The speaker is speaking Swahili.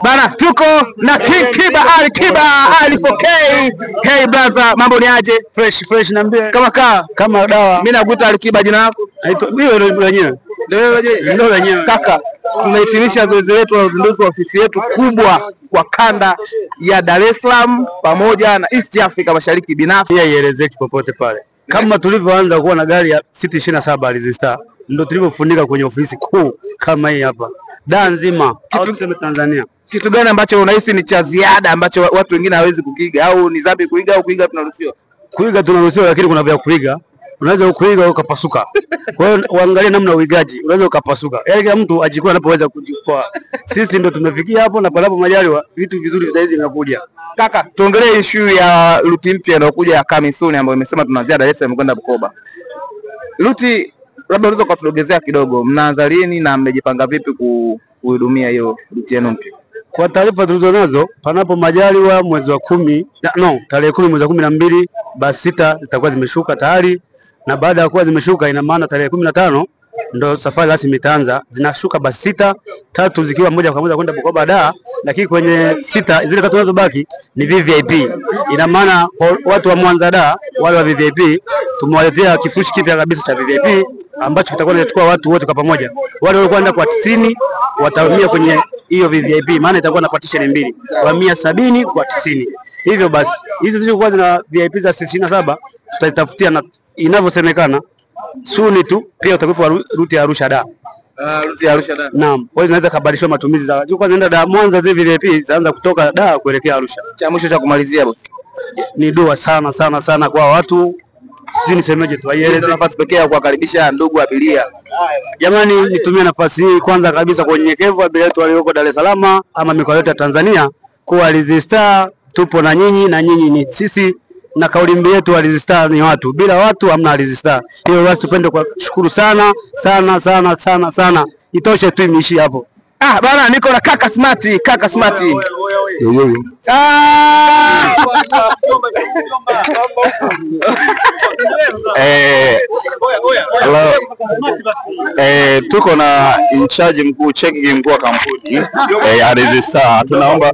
Bana, tuko na King Kiba Ali 4K. Hey brother, mambo ni aje? Fresh niambie. Kama dawa. Mimi nakuita Ali Kiba, jina lako? Ndio lenyewe. Ndio lenyewe. Kaka, tunahitimisha zoezi letu la uzinduzi wa ofisi yetu kubwa kwa kanda ya Dar es Salaam pamoja na East Africa Mashariki binafsi. Ielezeki popote pale. Kama tulivyoanza kuwa na gari ya City 27 Alizista, ndio tulivyofunika kwenye ofisi kuu kama hii hapa. Dar nzima, tuseme Tanzania. Kitu gani ambacho unahisi ni cha ziada ambacho watu wengine hawezi kukiga, au ni dhambi kuiga, au kuiga tunaruhusiwa? Kuiga tunaruhusiwa, lakini kuna vya kuiga. Unaweza kuiga ukapasuka. Kwa hiyo uangalie namna uigaji, unaweza ukapasuka. Yaani kila mtu ajikua anapoweza kujikoa. Sisi ndio tumefikia hapo, na palapo majaliwa vitu vizuri vitaizi vinakuja. Kaka, tuongelee issue ya ruti mpya inayokuja ya Kamisuni ambayo imesema tunaanzia Dar es Salaam kwenda Bukoba. Ruti, labda unaweza kutudogezea kidogo, mnaanza lini na mmejipanga vipi kuhudumia hiyo ruti yenu mpya? Kwa taarifa tulizonazo, panapo majaliwa mwezi wa tarehe 10 mwezi wa 12 basi 6 zitakuwa zimeshuka tayari, na baada ya kuwa zimeshuka ina maana tarehe 15 ndo safari rasmi itaanza. Zinashuka basi 6, 3 zikiwa moja kwa moja kwenda Bukoba Dar, lakini kwenye 6 zile 3 zinazobaki ni VVIP. Ina maana watu wa Mwanza Dar wale wa VVIP tumewaletea kifurushi kipya kabisa cha VVIP ambacho kitakuwa kinachukua watu wote kwa pamoja. Wale walikuwa kwenda kwa 90 watahamia kwenye hiyo VVIP, maana itakuwa na partition mbili, kwa 170 kwa 90. Hivyo basi hizi zilizokuwa zina VIP za 27 tutazitafutia, na inavyosemekana suni tu pia utakuwa ruti ya Arusha Dar. Ruti ya Arusha Dar. Naam, kwa hiyo zinaweza kubadilishwa matumizi za zilikuwa zinaenda Dar Mwanza, zile VIP zaanza kutoka Dar kuelekea Arusha. Cha mwisho cha kumalizia boss, ni dua sana kwa watu, sijui nisemeje tu, aieleze nafasi pekee ya kuwakaribisha ndugu abiria. Jamani, nitumie nafasi hii kwanza kabisa kwa unyenyekevu abiria wetu walioko Dar es Salaam ama mikoa yote ya Tanzania, kwa Alizista tupo na nyinyi na nyinyi ni sisi, na kauli mbiu yetu Alizista ni watu, bila watu hamna Alizista. Hiyo basi tupende kwa shukuru sana. Itoshe tu, imishi hapo. Bana, niko na kaka Smart. Tuko na in charge mkuu, checking mkuu wa kampuni Alizista. Tunaomba